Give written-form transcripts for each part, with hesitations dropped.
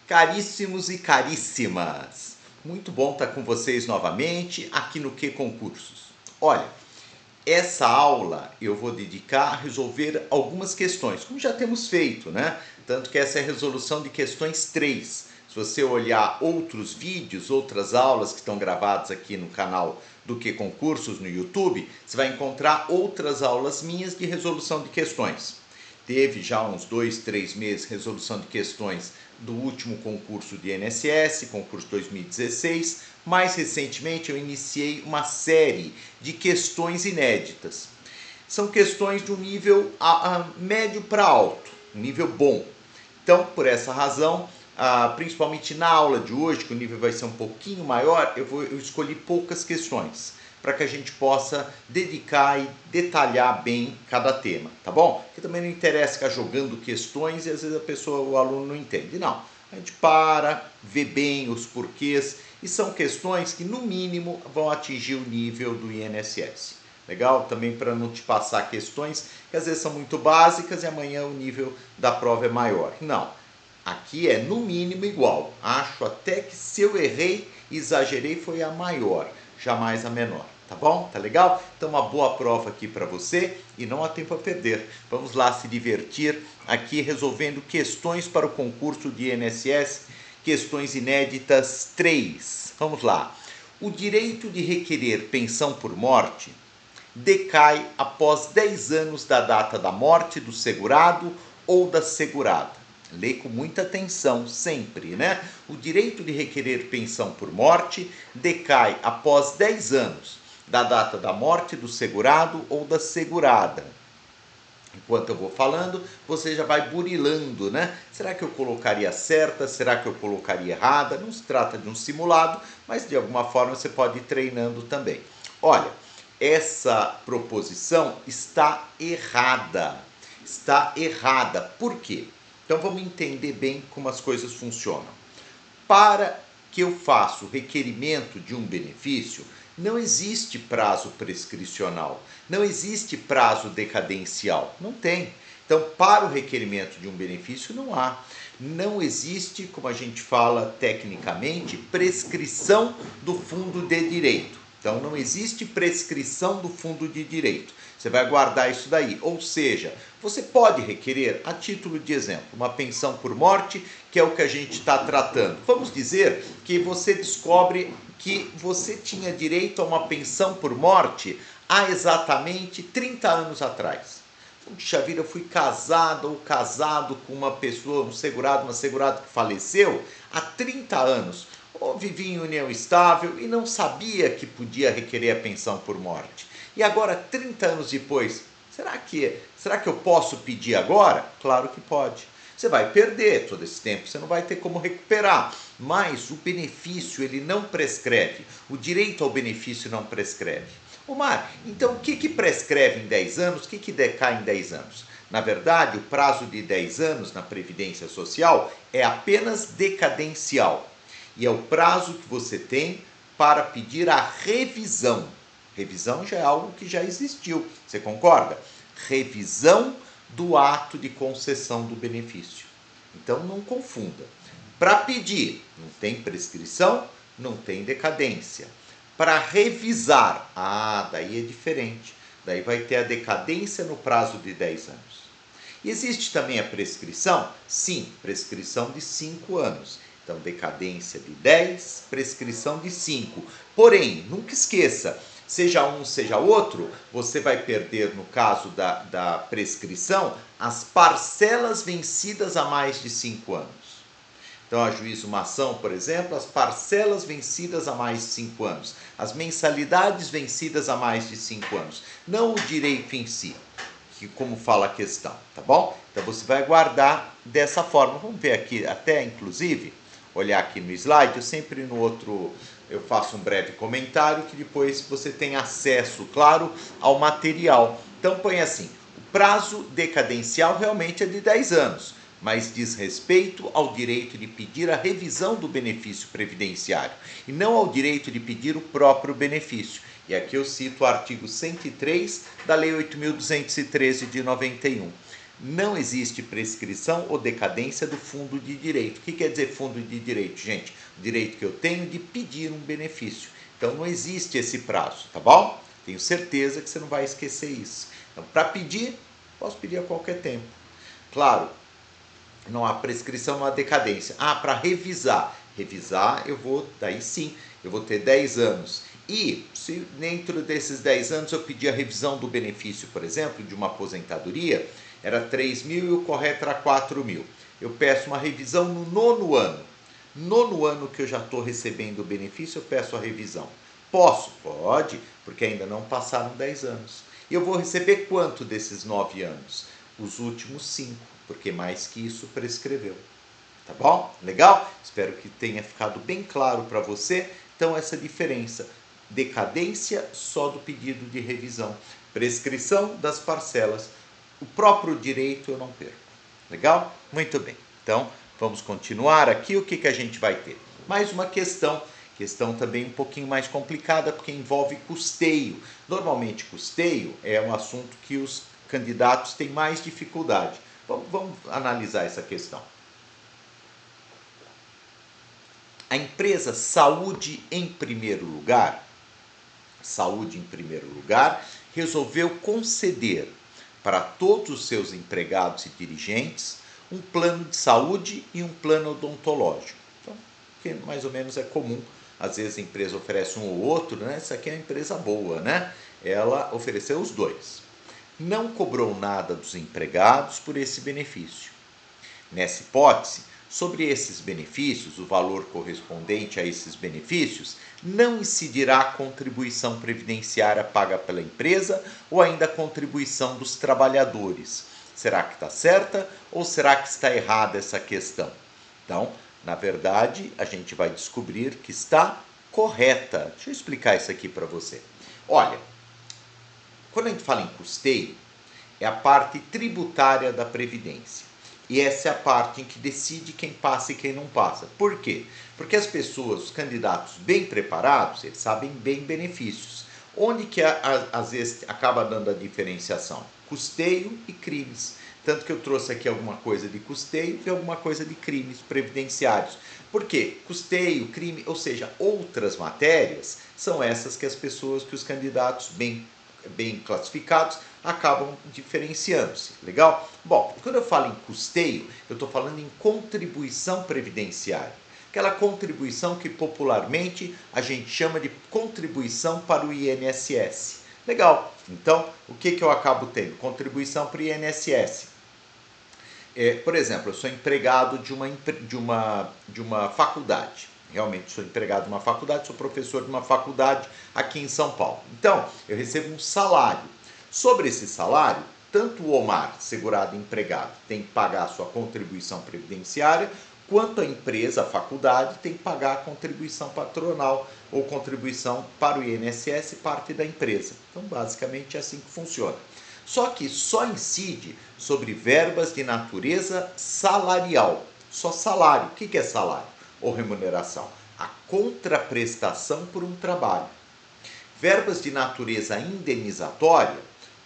Caríssimos e caríssimas, muito bom estar com vocês novamente aqui no Que Concursos. Olha, essa aula eu vou dedicar a resolver algumas questões, como já temos feito, né? Tanto que essa é a resolução de questões 3. Se você olhar outros vídeos, outras aulas que estão gravadas aqui no canal do Que Concursos no YouTube, você vai encontrar outras aulas minhas de resolução de questões. Teve já uns 2, 3 meses resolução de questões do último concurso de INSS, concurso 2016. Mais recentemente eu iniciei uma série de questões inéditas. São questões de um nível médio para alto, um nível bom. Então, por essa razão, principalmente na aula de hoje, que o nível vai ser um pouquinho maior, eu escolhi poucas questões, para que a gente possa dedicar e detalhar bem cada tema, tá bom? Porque também não interessa ficar jogando questões e às vezes o aluno não entende. Não, a gente vê bem os porquês e são questões que no mínimo vão atingir o nível do INSS. Legal? Também para não te passar questões que às vezes são muito básicas e amanhã o nível da prova é maior. Não, aqui é no mínimo igual. Acho até que se eu errei, exagerei, foi a maior, jamais a menor. Tá bom? Tá legal? Então uma boa prova aqui para você e não há tempo a perder. Vamos lá se divertir aqui resolvendo questões para o concurso de INSS, questões inéditas 3. Vamos lá. O direito de requerer pensão por morte decai após 10 anos da data da morte do segurado ou da segurada. Lê com muita atenção sempre, né? O direito de requerer pensão por morte decai após 10 anos da data da morte do segurado ou da segurada. Enquanto eu vou falando, você já vai burilando, né? Será que eu colocaria certa? Será que eu colocaria errada? Não se trata de um simulado, mas de alguma forma você pode ir treinando também. Olha, essa proposição está errada. Está errada. Por quê? Então vamos entender bem como as coisas funcionam. Para que eu faça o requerimento de um benefício, não existe prazo prescricional, não existe prazo decadencial, não tem. Então, para o requerimento de um benefício não há. Não existe, como a gente fala tecnicamente, prescrição do fundo de direito. Então, não existe prescrição do fundo de direito. Você vai guardar isso daí. Ou seja, você pode requerer, a título de exemplo, uma pensão por morte, que é o que a gente está tratando. Vamos dizer que você descobre que você tinha direito a uma pensão por morte há exatamente 30 anos atrás. Puxa vida, eu fui casado ou casado com uma pessoa, uma segurada que faleceu há 30 anos. Ou vivia em união estável e não sabia que podia requerer a pensão por morte. E agora, 30 anos depois, será que eu posso pedir agora? Claro que pode. Você vai perder todo esse tempo, você não vai ter como recuperar. Mas o benefício, ele não prescreve. O direito ao benefício não prescreve. Omar, então o que prescreve em 10 anos? O que decai em 10 anos? Na verdade, o prazo de 10 anos na Previdência Social é apenas decadencial. E é o prazo que você tem para pedir a revisão. Revisão já é algo que já existiu, você concorda? Revisão do ato de concessão do benefício. Então não confunda. Para pedir, não tem prescrição, não tem decadência. Para revisar, daí é diferente. Daí vai ter a decadência no prazo de 10 anos. E existe também a prescrição? Sim, prescrição de 5 anos. Então, decadência de 10, prescrição de 5. Porém, nunca esqueça, seja um, seja outro, você vai perder, no caso da prescrição, as parcelas vencidas há mais de 5 anos. Então, ajuiza uma ação, por exemplo, as parcelas vencidas há mais de 5 anos, as mensalidades vencidas há mais de 5 anos, não o direito em si, que como fala a questão, tá bom? Então, você vai guardar dessa forma. Vamos ver aqui, até inclusive, olhar aqui no slide, eu sempre no outro, eu faço um breve comentário que depois você tem acesso, claro, ao material. Então, põe assim, o prazo decadencial realmente é de 10 anos, mas diz respeito ao direito de pedir a revisão do benefício previdenciário e não ao direito de pedir o próprio benefício. E aqui eu cito o artigo 103 da Lei 8.213 de 91. Não existe prescrição ou decadência do fundo de direito. O que quer dizer fundo de direito, gente? O direito que eu tenho de pedir um benefício. Então não existe esse prazo, tá bom? Tenho certeza que você não vai esquecer isso. Então, para pedir, posso pedir a qualquer tempo. Claro, não há prescrição, não há decadência. Ah, para revisar. Revisar, daí sim, eu vou ter 10 anos. E se dentro desses 10 anos eu pedir a revisão do benefício, por exemplo, de uma aposentadoria, era 3 mil e o correto era 4 mil. Eu peço uma revisão no nono ano. Nono ano que eu já estou recebendo o benefício, eu peço a revisão. Posso? Pode, porque ainda não passaram 10 anos. E eu vou receber quanto desses 9 anos? Os últimos 5, porque mais que isso prescreveu. Tá bom? Legal? Espero que tenha ficado bem claro para você. Então, essa diferença. Decadência só do pedido de revisão. Prescrição das parcelas. O próprio direito eu não perco. Legal? Muito bem. Então, vamos continuar aqui. O que a gente vai ter? Mais uma questão. Questão também um pouquinho mais complicada, porque envolve custeio. Normalmente, custeio é um assunto que os candidatos têm mais dificuldade. Vamos analisar essa questão. A empresa Saúde em Primeiro Lugar, resolveu conceder para todos os seus empregados e dirigentes um plano de saúde e um plano odontológico. Então, que mais ou menos é comum. Às vezes a empresa oferece um ou outro, né? Essa aqui é uma empresa boa, né? Ela ofereceu os dois. Não cobrou nada dos empregados por esse benefício. Nessa hipótese, sobre esses benefícios, o valor correspondente a esses benefícios, não incidirá a contribuição previdenciária paga pela empresa ou ainda a contribuição dos trabalhadores. Será que está certa ou será que está errada essa questão? Então, na verdade, a gente vai descobrir que está correta. Deixa eu explicar isso aqui para você. Olha, quando a gente fala em custeio, é a parte tributária da Previdência. E essa é a parte em que decide quem passa e quem não passa. Por quê? Porque as pessoas, os candidatos bem preparados, eles sabem bem benefícios. Onde que às vezes acaba dando a diferenciação? Custeio e crimes. Tanto que eu trouxe aqui alguma coisa de custeio e alguma coisa de crimes previdenciários. Por quê? Custeio, crime, ou seja, outras matérias, são essas que as pessoas, que os candidatos bem classificados, acabam diferenciando-se. Legal? Bom, quando eu falo em custeio, eu estou falando em contribuição previdenciária. Aquela contribuição que popularmente a gente chama de contribuição para o INSS. Legal. Então, o que eu acabo tendo? Contribuição para o INSS. Por exemplo, eu sou empregado de uma faculdade. Realmente sou empregado de uma faculdade, sou professor de uma faculdade aqui em São Paulo. Então, eu recebo um salário. Sobre esse salário, tanto o Omar, segurado empregado, tem que pagar a sua contribuição previdenciária, quanto a empresa, a faculdade, tem que pagar a contribuição patronal ou contribuição para o INSS, parte da empresa. Então, basicamente, é assim que funciona. Só que só incide sobre verbas de natureza salarial. Só salário. O que é salário ou remuneração? A contraprestação por um trabalho. Verbas de natureza indenizatória,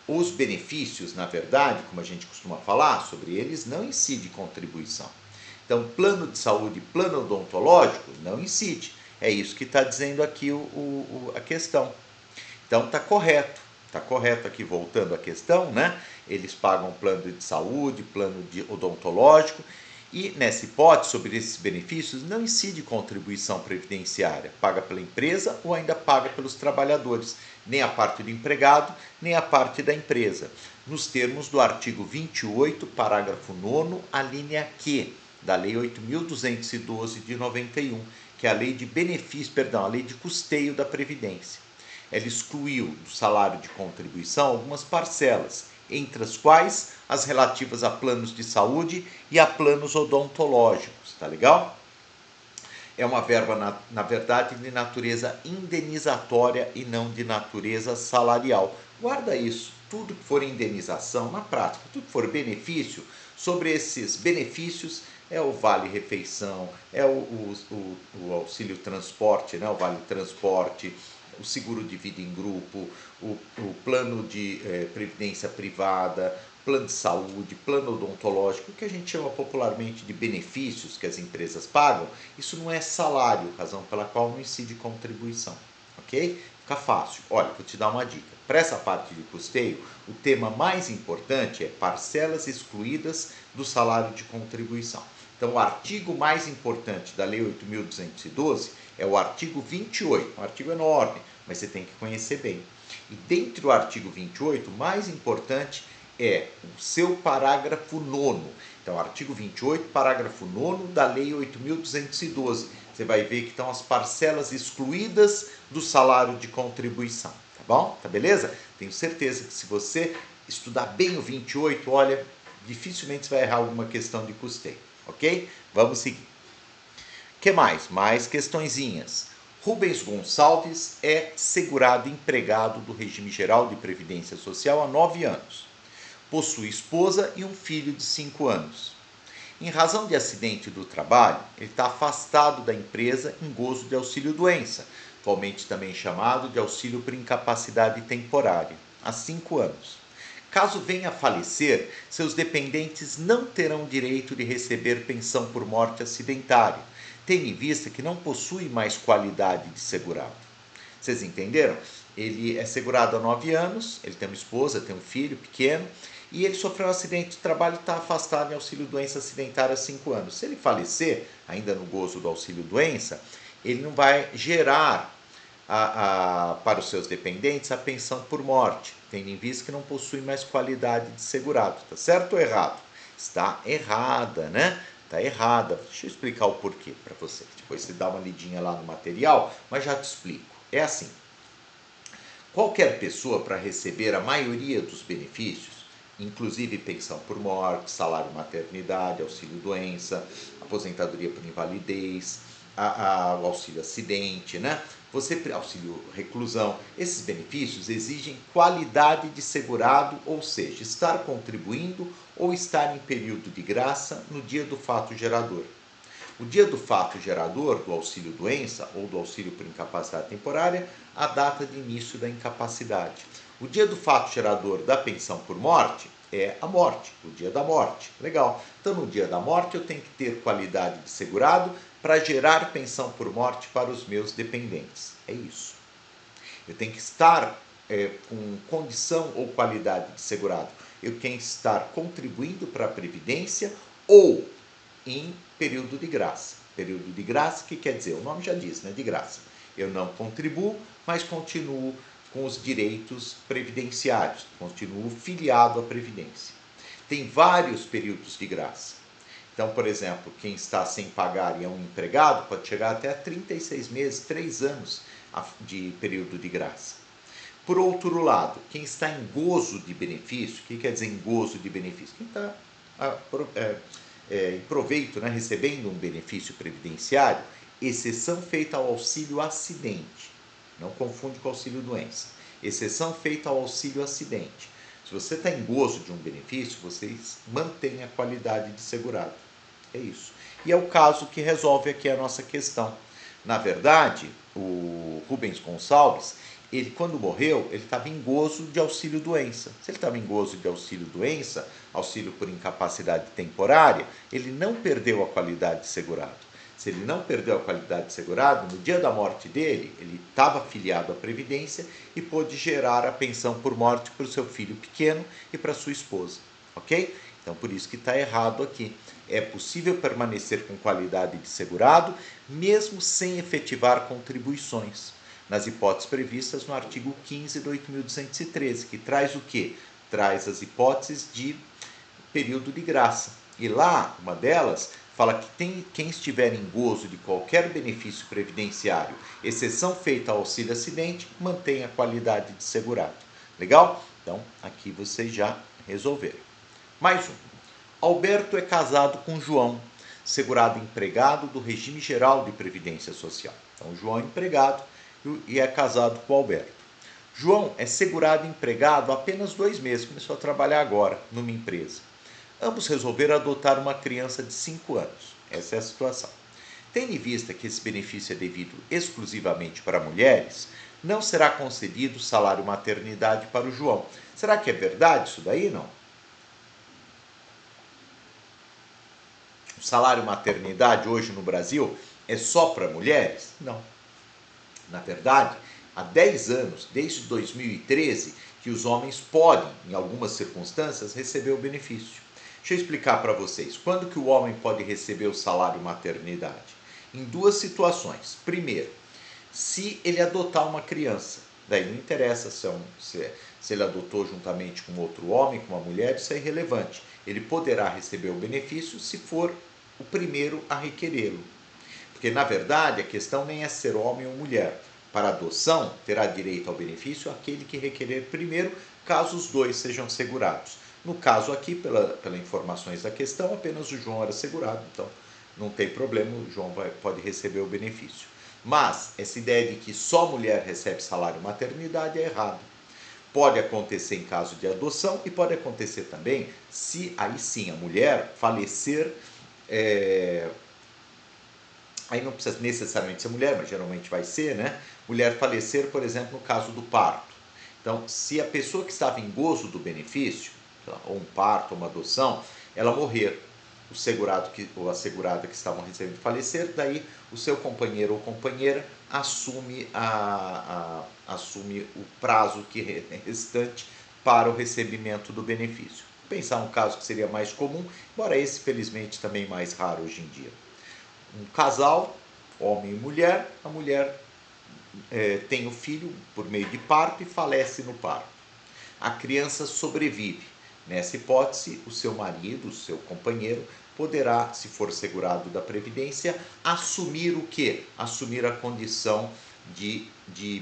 os benefícios, na verdade, como a gente costuma falar, sobre eles não incide contribuição. Então, plano de saúde, plano odontológico, não incide. É isso que está dizendo aqui a questão. Então, está correto. Está correto aqui, voltando à questão, né? Eles pagam plano de saúde, plano de odontológico, e nessa hipótese, sobre esses benefícios, não incide contribuição previdenciária, paga pela empresa ou ainda paga pelos trabalhadores, nem a parte do empregado, nem a parte da empresa, nos termos do artigo 28, parágrafo 9º, a linha Q, da Lei 8.212 de 91, que é a lei de benefício, a lei de custeio da Previdência. Ela excluiu do salário de contribuição algumas parcelas, entre as quais as relativas a planos de saúde e a planos odontológicos, tá legal? É uma verba, na verdade, de natureza indenizatória e não de natureza salarial. Guarda isso, tudo que for indenização, na prática, tudo que for benefício, sobre esses benefícios é o vale-refeição, é o auxílio transporte, né? O vale-transporte, o seguro de vida em grupo, o plano de previdência privada, plano de saúde, plano odontológico, o que a gente chama popularmente de benefícios que as empresas pagam, isso não é salário, razão pela qual não incide contribuição, ok? Fica fácil. Olha, vou te dar uma dica. Para essa parte de custeio, o tema mais importante é parcelas excluídas do salário de contribuição. Então, o artigo mais importante da Lei 8.212 é o artigo 28, um artigo enorme, mas você tem que conhecer bem. E dentro do artigo 28, o mais importante é o seu parágrafo 9º. Então, artigo 28, parágrafo 9º da Lei 8.212. Você vai ver que estão as parcelas excluídas do salário de contribuição, tá bom? Tá beleza? Tenho certeza que se você estudar bem o 28, olha, dificilmente você vai errar alguma questão de custeio, ok? Vamos seguir. O que mais? Mais questõezinhas. Rubens Gonçalves é segurado empregado do Regime Geral de Previdência Social há 9 anos. Possui esposa e um filho de 5 anos. Em razão de acidente do trabalho, ele está afastado da empresa em gozo de auxílio-doença, atualmente também chamado de auxílio por incapacidade temporária, há 5 anos. Caso venha a falecer, seus dependentes não terão direito de receber pensão por morte acidentária, tendo em vista que não possui mais qualidade de segurado. Vocês entenderam? Ele é segurado há 9 anos, ele tem uma esposa, tem um filho pequeno, e ele sofreu um acidente de trabalho e está afastado em auxílio-doença acidentária há 5 anos. Se ele falecer, ainda no gozo do auxílio-doença, ele não vai gerar para os seus dependentes a pensão por morte, tendo em vista que não possui mais qualidade de segurado. Está certo ou errado? Está errada, né? Está errada. Deixa eu explicar o porquê para você. Depois você dá uma lidinha lá no material, mas já te explico. É assim. Qualquer pessoa, para receber a maioria dos benefícios, inclusive pensão por morte, salário maternidade, auxílio-doença, aposentadoria por invalidez, o auxílio acidente, né? Auxílio reclusão, esses benefícios exigem qualidade de segurado, ou seja, estar contribuindo ou estar em período de graça no dia do fato gerador. O dia do fato gerador do auxílio-doença ou do auxílio por incapacidade temporária, a data de início da incapacidade. O dia do fato gerador da pensão por morte é a morte, o dia da morte. Legal. Então, no dia da morte, eu tenho que ter qualidade de segurado para gerar pensão por morte para os meus dependentes. É isso. Eu tenho que estar com condição ou qualidade de segurado. Eu tenho que estar contribuindo para a Previdência ou em período de graça. Período de graça, que quer dizer? O nome já diz, né? De graça. Eu não contribuo, mas continuo com os direitos previdenciários, continuo filiado à Previdência. Tem vários períodos de graça. Então, por exemplo, quem está sem pagar e é um empregado pode chegar até a 36 meses, 3 anos de período de graça. Por outro lado, quem está em gozo de benefício, o que quer dizer em gozo de benefício? Quem está em proveito, né, recebendo um benefício previdenciário, exceção feita ao auxílio acidente. Não confunde com auxílio doença. Exceção feita ao auxílio acidente. Se você está em gozo de um benefício, vocês mantêm a qualidade de segurado. É isso. E é o caso que resolve aqui a nossa questão. Na verdade, o Rubens Gonçalves, ele quando morreu, ele estava em gozo de auxílio-doença. Se ele estava em gozo de auxílio-doença, auxílio por incapacidade temporária, ele não perdeu a qualidade de segurado. Se ele não perdeu a qualidade de segurado, no dia da morte dele, ele estava afiliado à Previdência e pôde gerar a pensão por morte para o seu filho pequeno e para sua esposa, ok? Então, por isso que está errado aqui. É possível permanecer com qualidade de segurado, mesmo sem efetivar contribuições, nas hipóteses previstas no artigo 15 do 8.213, que traz o quê? Traz as hipóteses de período de graça. E lá, uma delas, fala que quem estiver em gozo de qualquer benefício previdenciário, exceção feita ao auxílio acidente, mantém a qualidade de segurado. Legal? Então, aqui vocês já resolveram. Mais um. Alberto é casado com João, segurado empregado do Regime Geral de Previdência Social. Então, João é empregado e é casado com Alberto. João é segurado empregado há apenas 2 meses, começou a trabalhar agora numa empresa. Ambos resolveram adotar uma criança de 5 anos. Essa é a situação. Tendo em vista que esse benefício é devido exclusivamente para mulheres, não será concedido salário maternidade para o João. Será que é verdade isso daí, não? O salário maternidade hoje no Brasil é só para mulheres? Não. Na verdade, há 10 anos, desde 2013, que os homens podem, em algumas circunstâncias, receber o benefício. Deixa eu explicar para vocês. Quando que o homem pode receber o salário maternidade? Em duas situações. Primeiro, se ele adotar uma criança. Daí não interessa se ele adotou juntamente com outro homem, com uma mulher, isso é irrelevante. Ele poderá receber o benefício se for o primeiro a requerê-lo. Porque, na verdade, a questão nem é ser homem ou mulher. Para adoção, terá direito ao benefício aquele que requerer primeiro, caso os dois sejam segurados. No caso aqui, pelas informações da questão, apenas o João era segurado, então não tem problema, o João pode receber o benefício. Mas essa ideia de que só mulher recebe salário maternidade é errado. Pode acontecer em caso de adoção e pode acontecer também se aí sim a mulher falecer, aí não precisa necessariamente ser mulher, mas geralmente vai ser, né? Mulher falecer, por exemplo, no caso do parto. Então, se a pessoa que estava em gozo do benefício, ou um parto, ou uma adoção, ela morrer, o segurado ou a segurada que estavam recebendo falecer, daí o seu companheiro ou companheira assume o prazo restante para o recebimento do benefício. Pensar um caso que seria mais comum, embora esse felizmente também mais raro hoje em dia. Um casal, homem e mulher, a mulher tem o filho por meio de parto e falece no parto. A criança sobrevive. Nessa hipótese, o seu marido, o seu companheiro, poderá, se for segurado da Previdência, assumir o quê? Assumir a condição de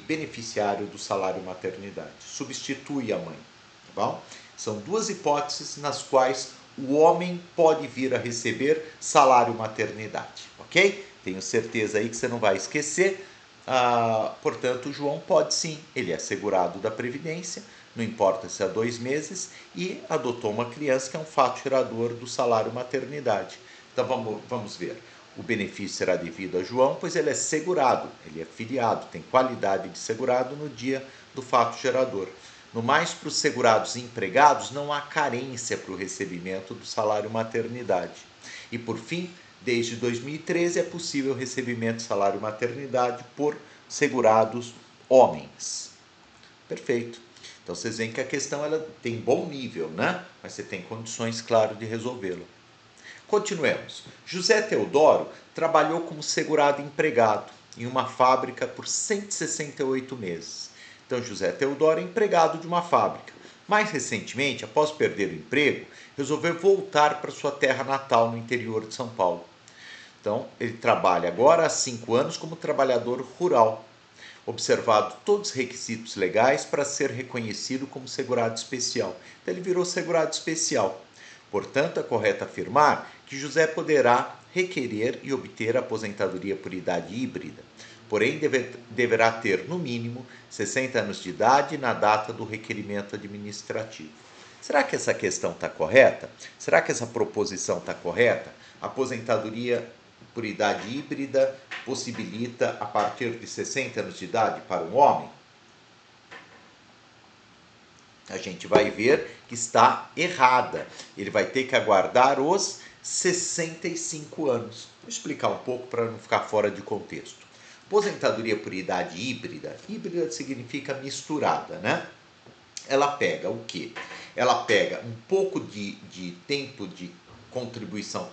beneficiário do salário maternidade. Substitui a mãe. Tá bom? São duas hipóteses nas quais o homem pode vir a receber salário maternidade. Ok? Tenho certeza aí que você não vai esquecer. Portanto, o João pode sim, ele é segurado da Previdência, não importa se há 2 meses, e adotou uma criança que é um fato gerador do salário maternidade. Então vamos ver. O benefício será devido a João, pois ele é segurado, ele é filiado, tem qualidade de segurado no dia do fato gerador. No mais, para os segurados e empregados, não há carência para o recebimento do salário maternidade. E por fim, desde 2013 é possível o recebimento de salário maternidade por segurados homens. Perfeito. Então vocês veem que a questão ela tem bom nível, né? Mas você tem condições, claro, de resolvê-la. Continuemos. José Teodoro trabalhou como segurado empregado em uma fábrica por 168 meses. Então José Teodoro é empregado de uma fábrica. Mais recentemente, após perder o emprego, resolveu voltar para sua terra natal no interior de São Paulo. Então, ele trabalha agora há 5 anos como trabalhador rural, observado todos os requisitos legais para ser reconhecido como segurado especial. Então, ele virou segurado especial. Portanto, é correto afirmar que José poderá requerer e obter a aposentadoria por idade híbrida, porém deverá ter, no mínimo, 60 anos de idade na data do requerimento administrativo. Será que essa questão está correta? Será que essa proposição está correta? Aposentadoria por idade híbrida possibilita a partir de 60 anos de idade para um homem? A gente vai ver que está errada. Ele vai ter que aguardar os 65 anos. Vou explicar um pouco para não ficar fora de contexto. Aposentadoria por idade híbrida, híbrida significa misturada, né? Ela pega o quê? Ela pega um pouco de tempo de contribuição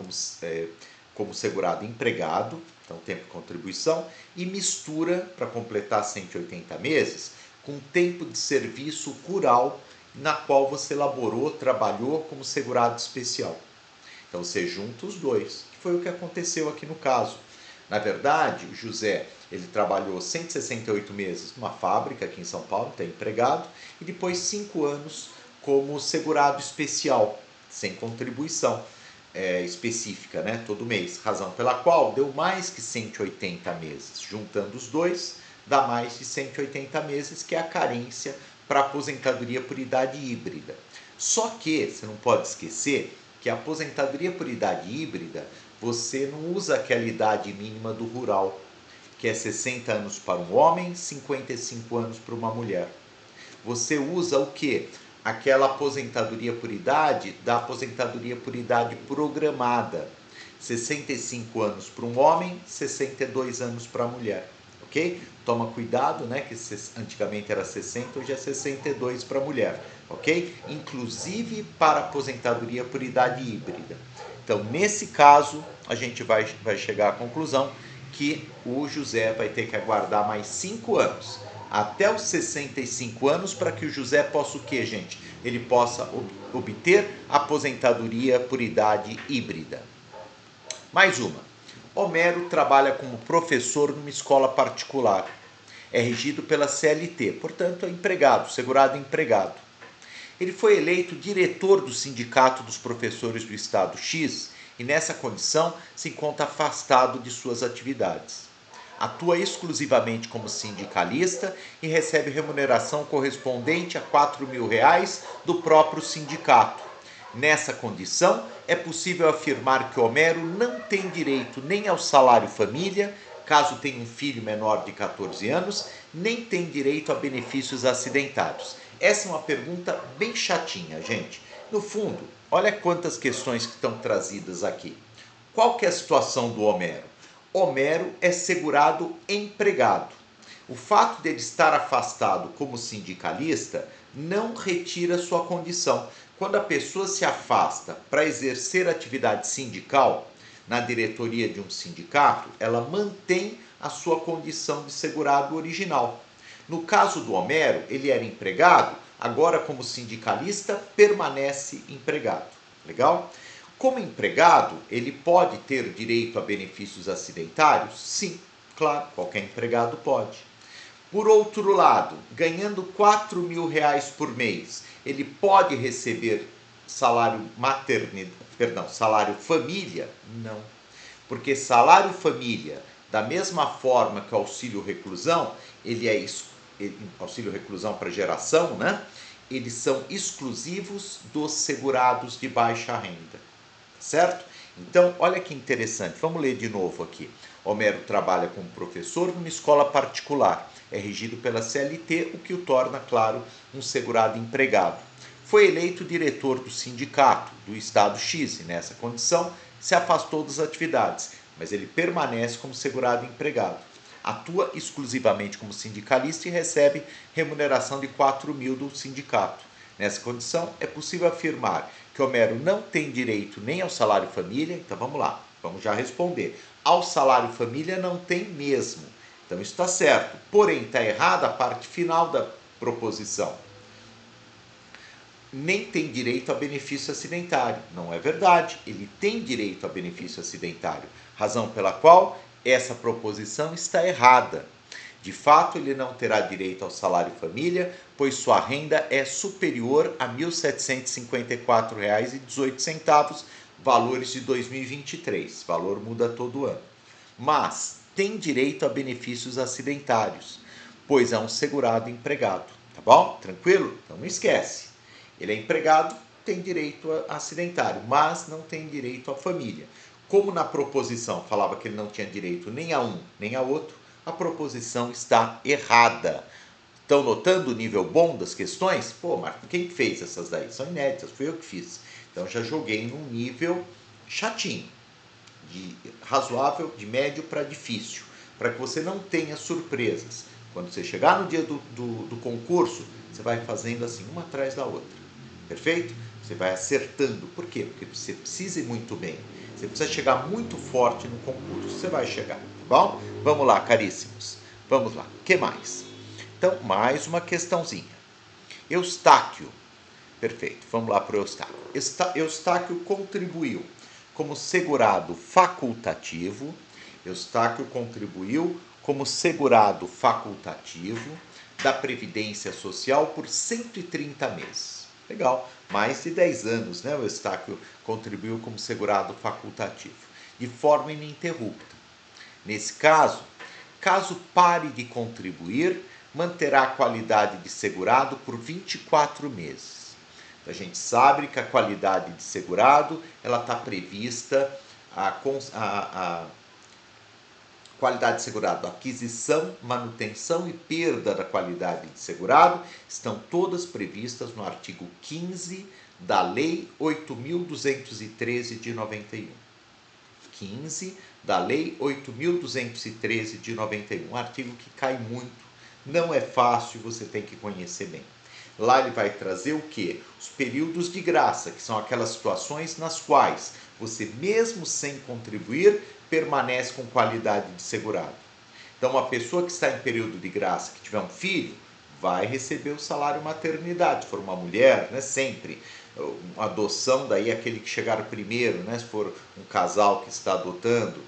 como segurado empregado, então tempo de contribuição, e mistura, para completar 180 meses, com tempo de serviço rural na qual você laborou, trabalhou como segurado especial. Então você junta os dois, que foi o que aconteceu aqui no caso. Na verdade, o José, ele trabalhou 168 meses numa fábrica aqui em São Paulo, tem empregado, e depois 5 anos como segurado especial, sem contribuição específica, né, todo mês. Razão pela qual deu mais que 180 meses. Juntando os dois, dá mais de 180 meses, que é a carência para aposentadoria por idade híbrida. Só que você não pode esquecer que a aposentadoria por idade híbrida, você não usa aquela idade mínima do rural, que é 60 anos para um homem, 55 anos para uma mulher. Você usa o quê? Aquela aposentadoria por idade da aposentadoria por idade programada. 65 anos para um homem, 62 anos para a mulher, ok? Toma cuidado, né, que antigamente era 60, hoje é 62 para a mulher, ok? Inclusive para aposentadoria por idade híbrida. Então, nesse caso, a gente vai chegar à conclusão que o José vai ter que aguardar mais 5 anos, até os 65 anos, para que o José possa o quê, gente? Ele possa obter aposentadoria por idade híbrida. Mais uma. Homero trabalha como professor numa escola particular. É regido pela CLT, portanto é empregado, segurado empregado. Ele foi eleito diretor do Sindicato dos Professores do Estado X e nessa condição se encontra afastado de suas atividades. Atua exclusivamente como sindicalista e recebe remuneração correspondente a R$ 4.000 do próprio sindicato. Nessa condição, é possível afirmar que Homero não tem direito nem ao salário família, caso tenha um filho menor de 14 anos, nem tem direito a benefícios acidentários. Essa é uma pergunta bem chatinha, gente. No fundo, olha quantas questões que estão trazidas aqui. Qual que é a situação do Homero? Homero é segurado empregado. O fato dele estar afastado como sindicalista não retira sua condição. Quando a pessoa se afasta para exercer atividade sindical na diretoria de um sindicato, ela mantém a sua condição de segurado original. No caso do Homero, ele era empregado, agora como sindicalista permanece empregado. Legal? Como empregado, ele pode ter direito a benefícios acidentários? Sim, claro, qualquer empregado pode. Por outro lado, ganhando R$ 4.000 por mês, ele pode receber salário salário família? Não. Porque salário família, da mesma forma que o auxílio reclusão, auxílio reclusão para geração, né? Eles são exclusivos dos segurados de baixa renda, certo? Então, olha que interessante, vamos ler de novo aqui. Homero trabalha como professor numa escola particular, é regido pela CLT, o que o torna, claro, um segurado empregado. Foi eleito diretor do sindicato do Estado X e, nessa condição, se afastou das atividades, mas ele permanece como segurado empregado. Atua exclusivamente como sindicalista e recebe remuneração de R$ 4.000 do sindicato. Nessa condição, é possível afirmar que Homero não tem direito nem ao salário família, então vamos lá, vamos já responder. Ao salário família não tem mesmo, então isso está certo, porém está errada a parte final da proposição. Nem tem direito a benefício acidentário. Não é verdade, ele tem direito a benefício acidentário, razão pela qual essa proposição está errada. De fato, ele não terá direito ao salário família, pois sua renda é superior a R$ 1.754,18, valores de 2023. O valor muda todo ano. Mas tem direito a benefícios acidentários, pois é um segurado empregado. Tá bom? Tranquilo? Então não esquece. Ele é empregado, tem direito a acidentário, mas não tem direito à família. Como na proposição falava que ele não tinha direito nem a um nem a outro, a proposição está errada. Estão notando o nível bom das questões? Pô, Marco, quem fez essas daí? São inéditas, fui eu que fiz. Então já joguei num nível chatinho, de razoável, de médio para difícil, para que você não tenha surpresas. Quando você chegar no dia do concurso, você vai fazendo assim, uma atrás da outra. Perfeito? Você vai acertando. Por quê? Porque você precisa ir muito bem. Você precisa chegar muito forte no concurso. Você vai chegar, tá bom? Vamos lá, caríssimos. Vamos lá. O que mais? Então, mais uma questãozinha. Eustáquio. Perfeito. Vamos lá para o Eustáquio. Eustáquio contribuiu como segurado facultativo. Eustáquio contribuiu como segurado facultativo da Previdência Social por 130 meses. Legal, mais de 10 anos, né? O Eustáquio contribuiu como segurado facultativo, de forma ininterrupta. Nesse caso pare de contribuir, manterá a qualidade de segurado por 24 meses. Então, a gente sabe que a qualidade de segurado, ela está prevista, a qualidade de segurado, aquisição, manutenção e perda da qualidade de segurado estão todas previstas no artigo 15 da Lei 8.213 de 91. 15 da Lei 8.213 de 91, um artigo que cai muito, não é fácil, você tem que conhecer bem. Lá ele vai trazer o quê? Os períodos de graça, que são aquelas situações nas quais você, mesmo sem contribuir, permanece com qualidade de segurado. Então, uma pessoa que está em período de graça, que tiver um filho, vai receber o salário maternidade. Se for uma mulher, né, sempre. Uma adoção, daí aquele que chegar primeiro, né, se for um casal que está adotando.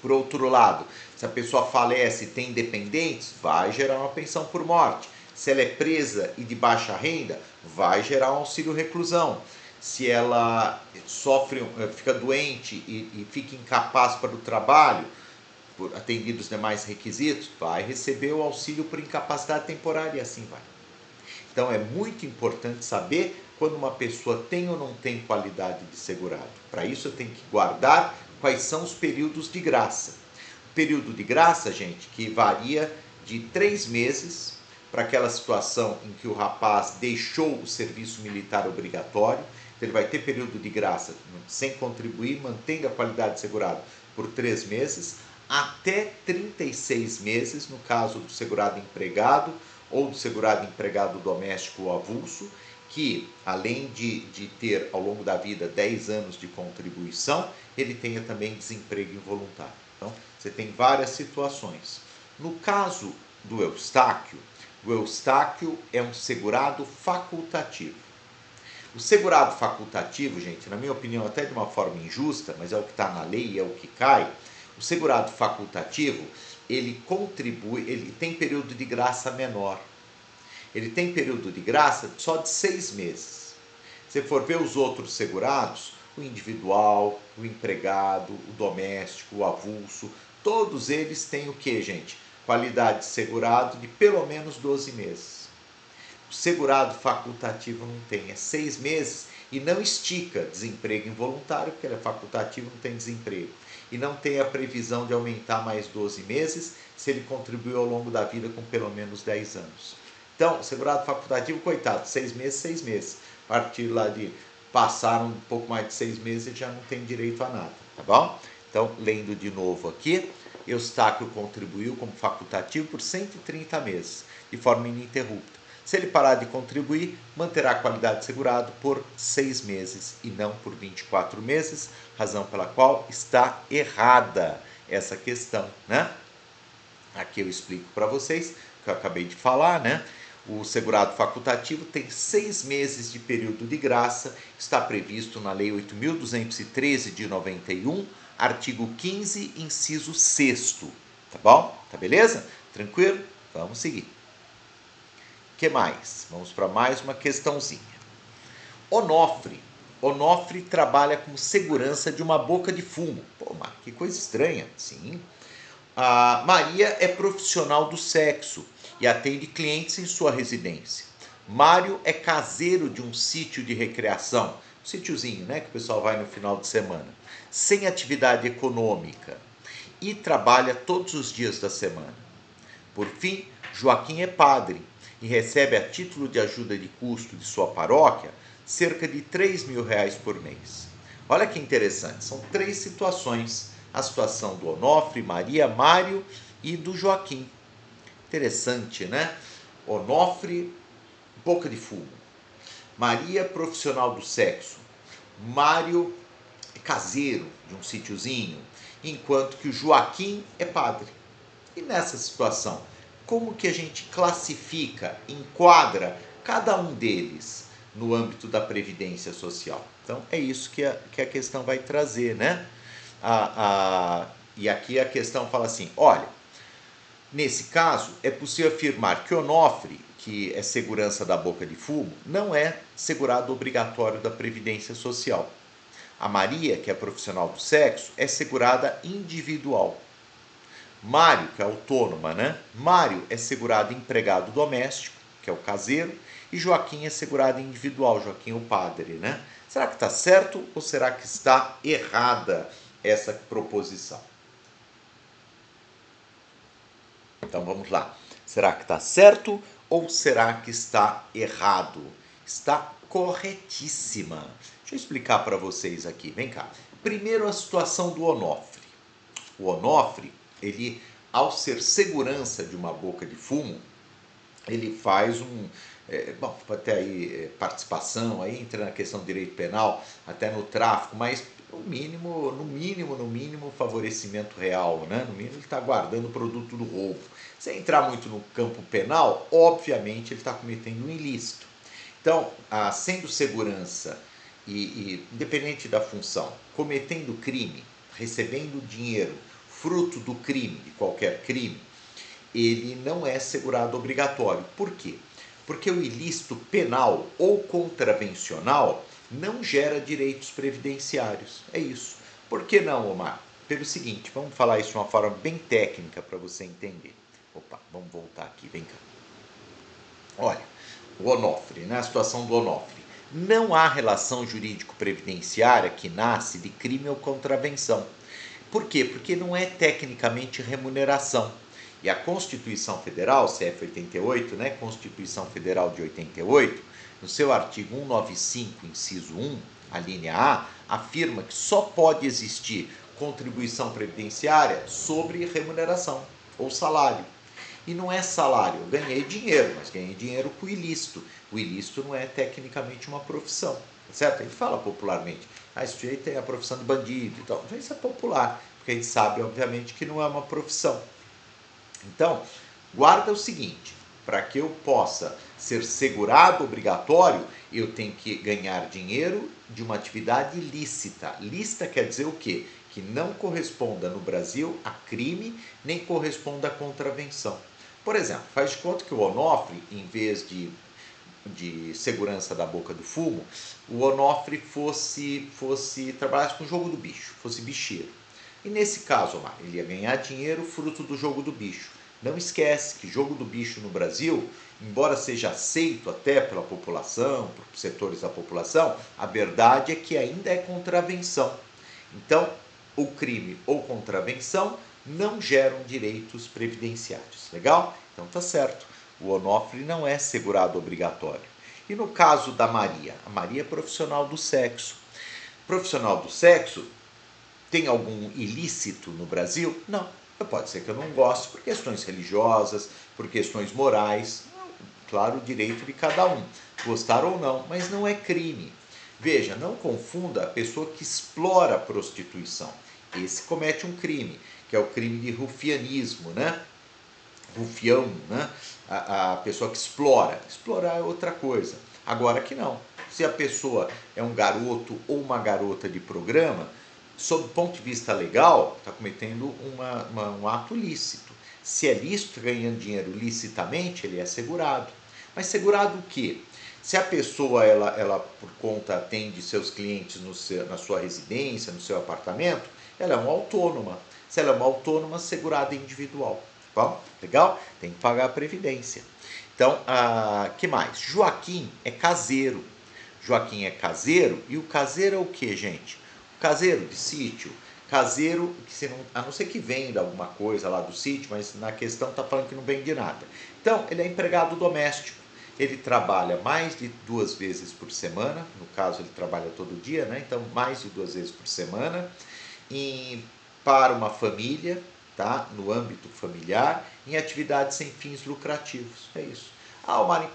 Por outro lado, se a pessoa falece e tem dependentes, vai gerar uma pensão por morte. Se ela é presa e de baixa renda, vai gerar um auxílio reclusão. Se ela fica doente e fica incapaz para o trabalho, por atendidos os demais requisitos, vai receber o auxílio por incapacidade temporária e assim vai. Então é muito importante saber quando uma pessoa tem ou não tem qualidade de segurado. Para isso eu tenho que guardar quais são os períodos de graça. O período de graça, gente, que varia de 3 meses para aquela situação em que o rapaz deixou o serviço militar obrigatório. Então ele vai ter período de graça sem contribuir, mantendo a qualidade de segurado por 3 meses, até 36 meses, no caso do segurado empregado ou do segurado empregado doméstico ou avulso, que além de ter ao longo da vida 10 anos de contribuição, ele tenha também desemprego involuntário. Então, você tem várias situações. No caso do Eustáquio, o Eustáquio é um segurado facultativo. O segurado facultativo, gente, na minha opinião, até de uma forma injusta, mas é o que está na lei e é o que cai, o segurado facultativo, ele contribui, ele tem período de graça menor. Ele tem período de graça só de 6 meses. Se for ver os outros segurados, o individual, o empregado, o doméstico, o avulso, todos eles têm o que, gente? Qualidade de segurado de pelo menos 12 meses. O segurado facultativo não tem, é 6 meses e não estica desemprego involuntário, porque ele é facultativo, não tem desemprego. E não tem a previsão de aumentar mais 12 meses se ele contribuiu ao longo da vida com pelo menos 10 anos. Então, segurado facultativo, coitado, 6 meses, 6 meses. A partir lá de passar um pouco mais de 6 meses, ele já não tem direito a nada, tá bom? Então, lendo de novo aqui, Eustáquio contribuiu como facultativo por 130 meses, de forma ininterrupta. Se ele parar de contribuir, manterá a qualidade de segurado por 6 meses e não por 24 meses, razão pela qual está errada essa questão, né? Aqui eu explico para vocês, que eu acabei de falar, né? O segurado facultativo tem 6 meses de período de graça, está previsto na Lei 8.213 de 91, artigo 15, inciso 6º, tá bom? Tá beleza? Tranquilo? Vamos seguir. O que mais? Vamos para mais uma questãozinha. Onofre. Onofre trabalha com segurança de uma boca de fumo. Pô, mas que coisa estranha. Sim. A Maria é profissional do sexo e atende clientes em sua residência. Mário é caseiro de um sítio de recreação, um sítiozinho, né, que o pessoal vai no final de semana, sem atividade econômica e trabalha todos os dias da semana. Por fim, Joaquim é padre e recebe a título de ajuda de custo de sua paróquia cerca de R$3.000 por mês. Olha que interessante, são 3 situações, a situação do Onofre, Maria, Mário e do Joaquim. Interessante, né? Onofre, boca de fumo. Maria, profissional do sexo. Mário, caseiro de um sítiozinho, enquanto que o Joaquim é padre. E nessa situação, como que a gente classifica, enquadra cada um deles no âmbito da previdência social? Então, é isso que a questão vai trazer, né? E aqui a questão fala assim, olha, nesse caso, é possível afirmar que Onofre, que é segurança da boca de fumo, não é segurado obrigatório da Previdência Social. A Maria, que é profissional do sexo, é segurada individual. Mário, que é autônoma, né? Mário é segurado empregado doméstico, que é o caseiro, e Joaquim é segurado individual, Joaquim o padre, né? Será que está certo ou será que está errada essa proposição? Então vamos lá. Será que está certo ou será que está errado? Está corretíssima. Deixa eu explicar para vocês aqui. Vem cá. Primeiro, a situação do Onofre. O Onofre, ele, ao ser segurança de uma boca de fumo, ele faz bom, até aí participação, aí entra na questão do direito penal, até no tráfico, mas no mínimo, favorecimento real, né? No mínimo ele está guardando o produto do roubo. Se entrar muito no campo penal, obviamente ele está cometendo um ilícito. Então, sendo segurança independente da função, cometendo crime, recebendo dinheiro, fruto do crime, de qualquer crime, ele não é segurado obrigatório. Por quê? Porque o ilícito penal ou contravencional não gera direitos previdenciários. É isso. Por que não, Omar? Pelo seguinte, vamos falar isso de uma forma bem técnica para você entender. Opa, vamos voltar aqui, vem cá. Olha, o Onofre, né? A situação do Onofre. Não há relação jurídico-previdenciária que nasce de crime ou contravenção. Por quê? Porque não é tecnicamente remuneração. E a Constituição Federal, CF 88, né, Constituição Federal de 88, no seu artigo 195, inciso 1, a linha A, afirma que só pode existir contribuição previdenciária sobre remuneração ou salário. E não é salário, eu ganhei dinheiro, mas ganhei dinheiro com ilícito. O ilícito não é tecnicamente uma profissão, certo? A gente fala popularmente, esse sujeito tem a profissão de bandido e tal. Isso é popular, porque a gente sabe, obviamente, que não é uma profissão. Então, guarda o seguinte, para que eu possa ser segurado obrigatório, eu tenho que ganhar dinheiro de uma atividade lícita. Lícita quer dizer o quê? Que não corresponda no Brasil a crime, nem corresponda a contravenção. Por exemplo, faz de conta que o Onofre, em vez de segurança da boca do fumo, o Onofre trabalhasse com o jogo do bicho, fosse bicheiro. E nesse caso, Omar, ele ia ganhar dinheiro fruto do jogo do bicho. Não esquece que jogo do bicho no Brasil, embora seja aceito até pela população, por setores da população, a verdade é que ainda é contravenção. Então, o crime ou contravenção não geram direitos previdenciários. Legal? Então tá certo. O Onofre não é segurado obrigatório. E no caso da Maria? A Maria é profissional do sexo. Profissional do sexo tem algum ilícito no Brasil? Não. Pode ser que eu não goste por questões religiosas, por questões morais. Claro, o direito de cada um, gostar ou não, mas não é crime. Veja, não confunda a pessoa que explora a prostituição. Esse comete um crime, que é o crime de rufianismo, né? Rufião, né? A pessoa que explora. Explorar é outra coisa. Agora que não. Se a pessoa é um garoto ou uma garota de programa, sob o ponto de vista legal, está cometendo um ato lícito. Se é lícito, ganhando dinheiro licitamente, ele é segurado. Mas segurado o quê? Se a pessoa, ela por conta, atende seus clientes na sua residência, no seu apartamento, ela é uma autônoma. Se ela é uma autônoma, segurada individual. Bom, legal? Tem que pagar a previdência. Então, que mais? Joaquim é caseiro. Joaquim é caseiro, e o caseiro é o que, gente? O caseiro de sítio, caseiro, a não ser que venda alguma coisa lá do sítio, mas na questão está falando que não vende nada. Então, ele é empregado doméstico. Ele trabalha mais de 2 vezes por semana, no caso ele trabalha todo dia, né? Então mais de 2 vezes por semana, para uma família, tá? No âmbito familiar, em atividades sem fins lucrativos. É isso. O Mário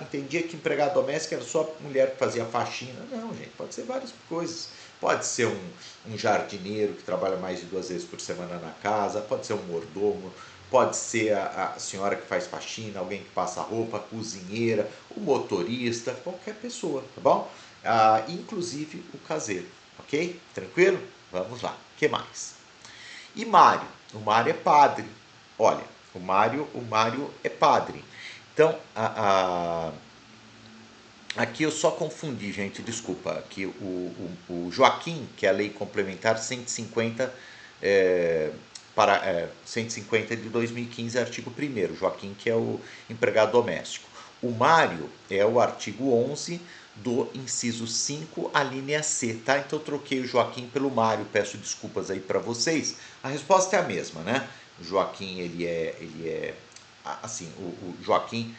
entendia que empregado doméstico era só a mulher que fazia faxina. Não, gente, pode ser várias coisas. Pode ser um jardineiro que trabalha mais de 2 vezes por semana na casa, pode ser um mordomo, pode ser a senhora que faz faxina, alguém que passa roupa, a cozinheira, o motorista, qualquer pessoa, tá bom? Inclusive o caseiro, ok? Tranquilo? Vamos lá. O que mais? E Mário? O Mário é padre. Olha, o Mário é padre. Então, aqui eu só confundi, gente, desculpa. Aqui o Joaquim, que é a lei complementar 150, 150 de 2015, artigo 1º, Joaquim, que é o empregado doméstico. O Mário é o artigo 11 do inciso 5, a linha C, tá? Então eu troquei o Joaquim pelo Mário, peço desculpas aí para vocês. A resposta é a mesma, né? O Joaquim, ele é assim, o Joaquim,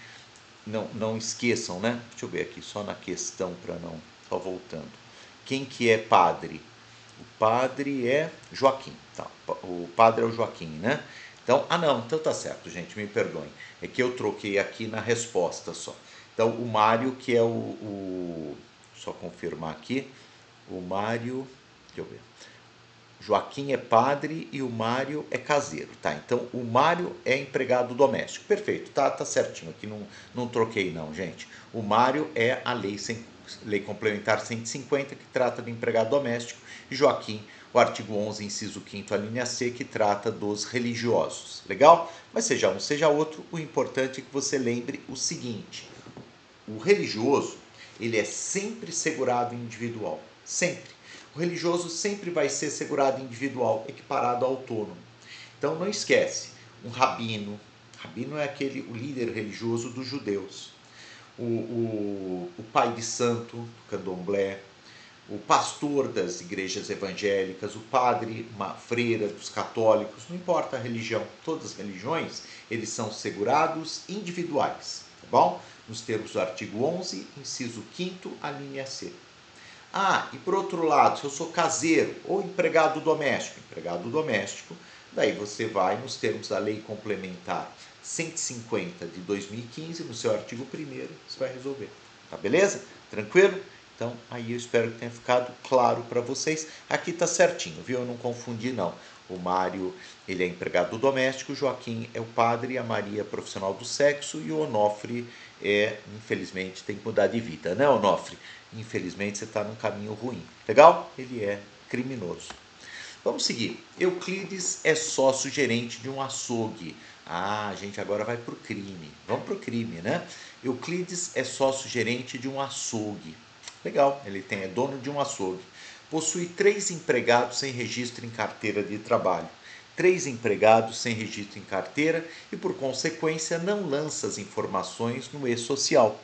não esqueçam, né? Deixa eu ver aqui, só na questão para não, só voltando. Quem que é padre? O padre é Joaquim, tá? O padre é o Joaquim, né? Então, não, então tá certo, gente, me perdoem. É que eu troquei aqui na resposta só. Então, o Mário, que é só confirmar aqui. O Mário, deixa eu ver. Joaquim é padre e o Mário é caseiro, tá? Então, o Mário é empregado doméstico. Perfeito, tá certinho. Aqui não troquei não, gente. O Mário é a lei complementar 150, que trata do empregado doméstico. E Joaquim, o artigo 11, inciso 5º, a linha C, que trata dos religiosos. Legal? Mas seja um, seja outro, o importante é que você lembre o seguinte. O religioso, ele é sempre segurado individual. Sempre. O religioso sempre vai ser segurado individual, equiparado ao autônomo. Então não esquece, um rabino é o líder religioso dos judeus. O pai de santo do candomblé, o pastor das igrejas evangélicas, o padre, uma freira dos católicos, não importa a religião, todas as religiões, eles são segurados individuais, tá bom? Nos termos do artigo 11, inciso 5º, a linha C. E por outro lado, se eu sou caseiro ou empregado doméstico, daí você vai nos termos da Lei Complementar 150 de 2015, no seu artigo 1º, você vai resolver. Tá beleza? Tranquilo? Então, aí eu espero que tenha ficado claro para vocês. Aqui tá certinho, viu? Eu não confundi, não. O Mário, ele é empregado doméstico, o Joaquim é o padre, a Maria é profissional do sexo e o Onofre infelizmente, tem que mudar de vida, né, Onofre? Infelizmente, você está num caminho ruim. Legal? Ele é criminoso. Vamos seguir. Euclides é sócio-gerente de um açougue. A gente agora vai para o crime. Vamos para o crime, né? Euclides é sócio-gerente de um açougue. Legal, ele é dono de um açougue. Possui 3 empregados sem registro em carteira de trabalho. 3 empregados sem registro em carteira e, por consequência, não lança as informações no e-social.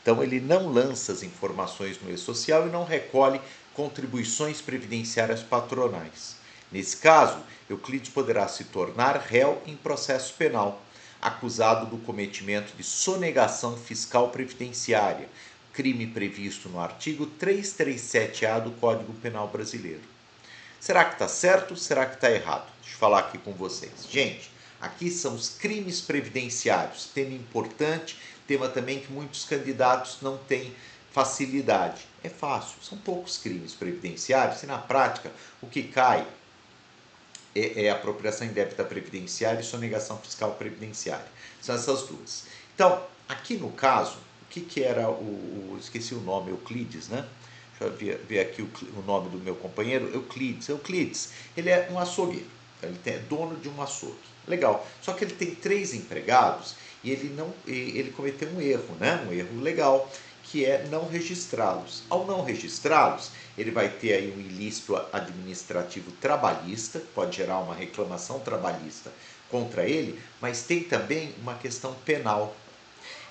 Então, ele não lança as informações no e-social e não recolhe contribuições previdenciárias patronais. Nesse caso, Euclides poderá se tornar réu em processo penal, acusado do cometimento de sonegação fiscal previdenciária, crime previsto no artigo 337-A do Código Penal Brasileiro. Será que está certo? Será que está errado? Deixa eu falar aqui com vocês. Gente, aqui são os crimes previdenciários, tema importante, tema também que muitos candidatos não têm facilidade. É fácil, são poucos crimes previdenciários e na prática o que cai é apropriação indébita previdenciária e sonegação fiscal previdenciária. São essas duas. Então, aqui no caso, o que era esqueci o nome, Euclides, né? Deixa eu ver aqui o nome do meu companheiro, Euclides. Euclides, ele é um açougueiro, ele é dono de um açougue. Legal. Só que ele tem 3 empregados e ele cometeu um erro, né? Um erro legal, que é não registrá-los. Ao não registrá-los, ele vai ter aí um ilícito administrativo trabalhista, pode gerar uma reclamação trabalhista contra ele, mas tem também uma questão penal.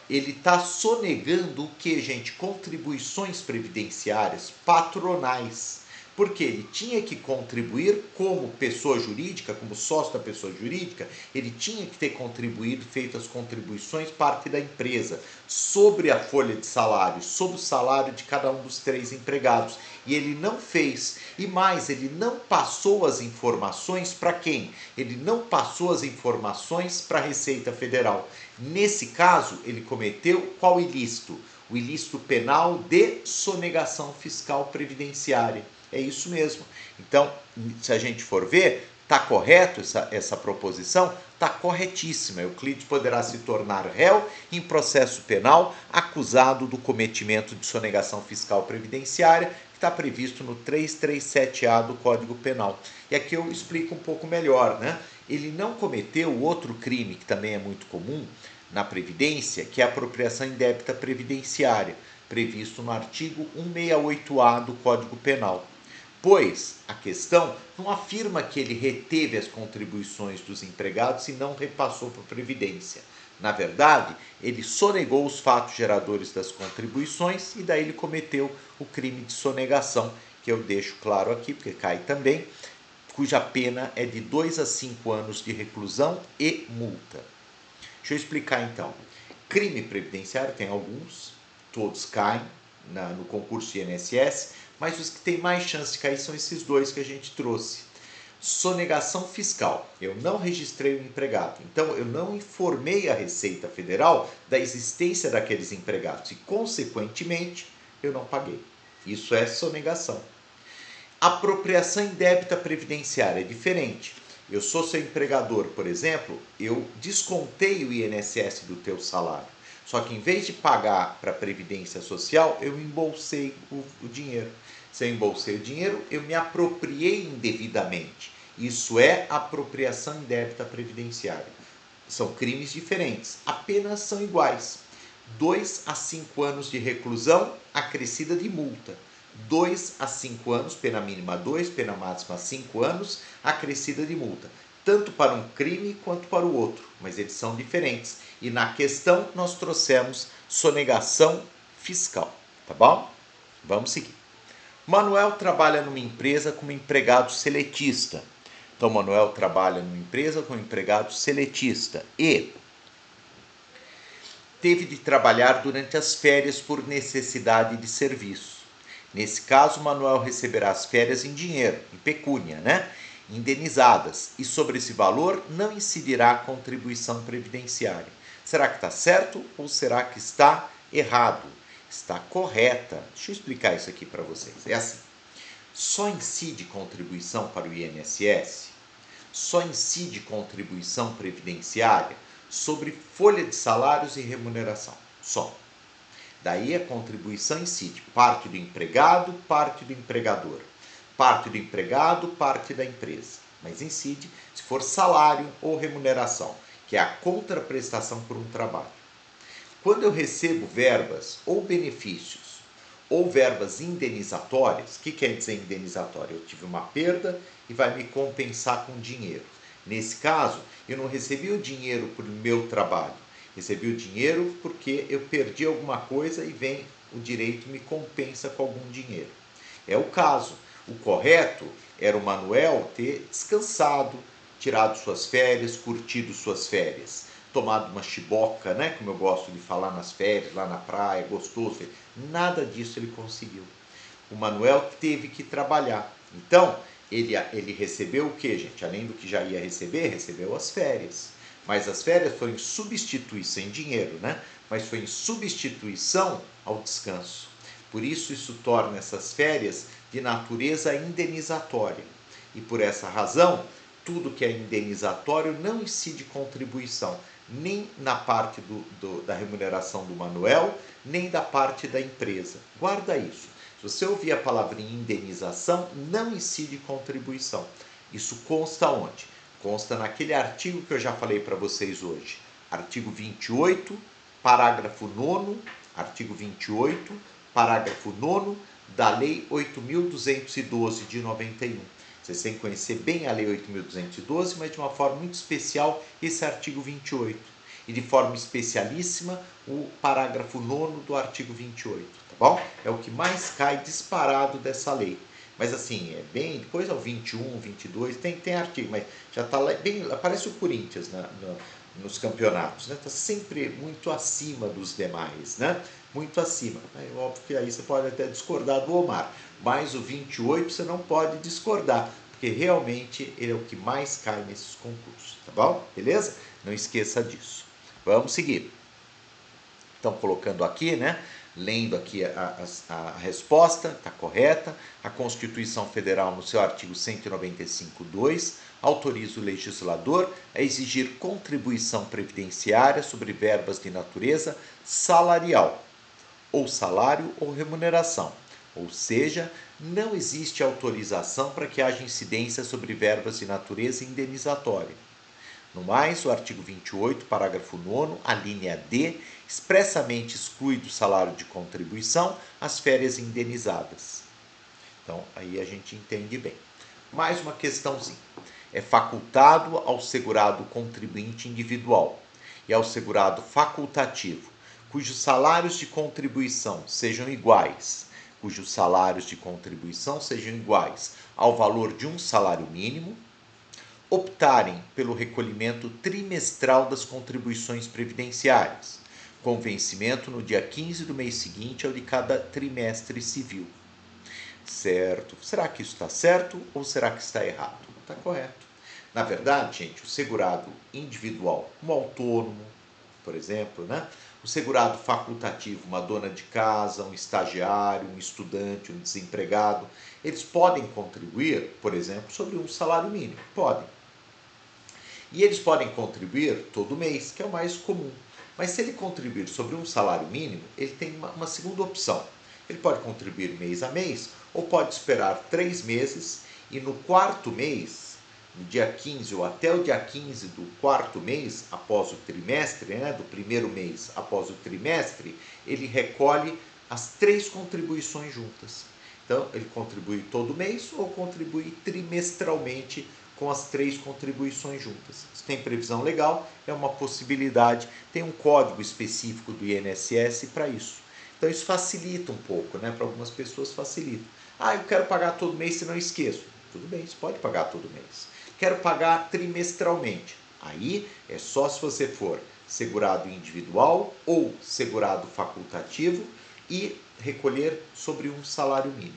Ele está sonegando o que, gente? Contribuições previdenciárias patronais. Porque ele tinha que contribuir como pessoa jurídica, como sócio da pessoa jurídica, ele tinha que ter contribuído, feito as contribuições, parte da empresa, sobre a folha de salário, sobre o salário de cada um dos 3 empregados. E ele não fez. E mais, ele não passou as informações para quem? Ele não passou as informações para a Receita Federal. Nesse caso, ele cometeu qual ilícito? O ilícito penal de sonegação fiscal previdenciária. É isso mesmo. Então, se a gente for ver, está correto essa proposição? Está corretíssima. Euclides poderá se tornar réu em processo penal acusado do cometimento de sonegação fiscal previdenciária, que está previsto no 337-A do Código Penal. E aqui eu explico um pouco melhor, né? Ele não cometeu outro crime que também é muito comum na Previdência, que é a apropriação indébita previdenciária, previsto no artigo 168-A do Código Penal. Pois a questão não afirma que ele reteve as contribuições dos empregados e não repassou para a Previdência. Na verdade, ele sonegou os fatos geradores das contribuições e daí ele cometeu o crime de sonegação, que eu deixo claro aqui, porque cai também, cuja pena é de 2 a 5 anos de reclusão e multa. Deixa eu explicar então. Crime previdenciário tem alguns, todos caem no concurso INSS, mas os que têm mais chance de cair são esses dois que a gente trouxe. Sonegação fiscal. Eu não registrei o empregado, então eu não informei a Receita Federal da existência daqueles empregados e, consequentemente, eu não paguei. Isso é sonegação. Apropriação indébita previdenciária é diferente. Eu sou seu empregador, por exemplo, eu descontei o INSS do teu salário. Só que em vez de pagar para a Previdência Social, eu embolsei o dinheiro. Se eu embolsei o dinheiro, eu me apropriei indevidamente. Isso é apropriação indébita previdenciária. São crimes diferentes, apenas são iguais. 2 a 5 anos de reclusão, acrescida de multa. 2 a 5 anos, pena mínima 2, pena máxima 5 anos, acrescida de multa. Tanto para um crime quanto para o outro, mas eles são diferentes. E na questão nós trouxemos sonegação fiscal, tá bom? Vamos seguir. Manuel trabalha numa empresa como empregado seletista. Então, Manuel trabalha numa empresa como empregado seletista e teve de trabalhar durante as férias por necessidade de serviço. Nesse caso, Manuel receberá as férias em dinheiro, em pecúnia, né? Indenizadas, e sobre esse valor não incidirá a contribuição previdenciária. Será que está certo ou será que está errado? Está correta. Deixa eu explicar isso aqui para vocês. É assim, só incide contribuição para o INSS, só incide contribuição previdenciária sobre folha de salários e remuneração, só. Daí a contribuição incide parte do empregado, parte do empregador. Parte do empregado, parte da empresa. Mas incide se for salário ou remuneração, que é a contraprestação por um trabalho. Quando eu recebo verbas ou benefícios ou verbas indenizatórias, o que quer dizer indenizatória? Eu tive uma perda e vai me compensar com dinheiro. Nesse caso, eu não recebi o dinheiro por meu trabalho, recebi o dinheiro porque eu perdi alguma coisa e vem o direito me compensa com algum dinheiro. É o caso. O correto era o Manuel ter descansado, tirado suas férias, curtido suas férias, tomado uma chiboca, né, como eu gosto de falar nas férias, lá na praia, gostoso. Nada disso ele conseguiu. O Manuel teve que trabalhar. Então, ele recebeu o que, gente? Além do que já ia receber, recebeu as férias. Mas as férias foram em substituição, em dinheiro, né? Mas foi em substituição ao descanso. Por isso, isso torna essas férias de natureza indenizatória. E por essa razão, tudo que é indenizatório não incide contribuição, nem na parte da remuneração do Manuel, nem da parte da empresa. Guarda isso. Se você ouvir a palavrinha indenização, não incide contribuição. Isso consta onde? Consta naquele artigo que eu já falei para vocês hoje. Artigo 28, parágrafo 9º, artigo 28, parágrafo 9º da Lei 8.212 de 91. Vocês têm que conhecer bem a Lei 8.212, mas de uma forma muito especial esse artigo 28. E de forma especialíssima o parágrafo 9º do artigo 28, tá bom? É o que mais cai disparado dessa lei. Mas assim, é bem, depois é o 21, 22, tem artigo, mas já está lá, bem, aparece o Corinthians nos campeonatos, né? Está sempre muito acima dos demais, né? Muito acima. É óbvio que aí você pode até discordar do Omar, mas o 28 você não pode discordar, porque realmente ele é o que mais cai nesses concursos, tá bom? Beleza? Não esqueça disso. Vamos seguir. Então, colocando aqui, né? Lendo aqui a resposta, está correta. A Constituição Federal, no seu artigo 195.2, autoriza o legislador a exigir contribuição previdenciária sobre verbas de natureza salarial, ou salário ou remuneração. Ou seja, não existe autorização para que haja incidência sobre verbas de natureza indenizatória. No mais, o artigo 28, parágrafo 9º, a linha D, expressamente exclui do salário de contribuição as férias indenizadas. Então, aí a gente entende bem. Mais uma questãozinha. É facultado ao segurado contribuinte individual e ao segurado facultativo, cujos salários de contribuição sejam iguais, ao valor de um salário mínimo, optarem pelo recolhimento trimestral das contribuições previdenciárias, com vencimento no dia 15 do mês seguinte ao de cada trimestre civil. Certo. Será que isso está certo ou será que está errado? Está correto. Na verdade, gente, o segurado individual, um autônomo, por exemplo, né? O segurado facultativo, uma dona de casa, um estagiário, um estudante, um desempregado, eles podem contribuir, por exemplo, sobre um salário mínimo. Podem. E eles podem contribuir todo mês, que é o mais comum. Mas se ele contribuir sobre um salário mínimo, ele tem uma segunda opção. Ele pode contribuir mês a mês ou pode esperar 3 meses e no quarto mês, no dia 15 ou até o dia 15 do quarto mês, após o trimestre, né, do primeiro mês após o trimestre, ele recolhe as 3 contribuições juntas. Então, ele contribui todo mês ou contribui trimestralmente com as 3 contribuições juntas. Se tem previsão legal, é uma possibilidade, tem um código específico do INSS para isso. Então isso facilita um pouco, né? Para algumas pessoas facilita. Ah, eu quero pagar todo mês se não esqueço. Tudo bem, você pode pagar todo mês. Quero pagar trimestralmente. Aí é só se você for segurado individual ou segurado facultativo e recolher sobre um salário mínimo.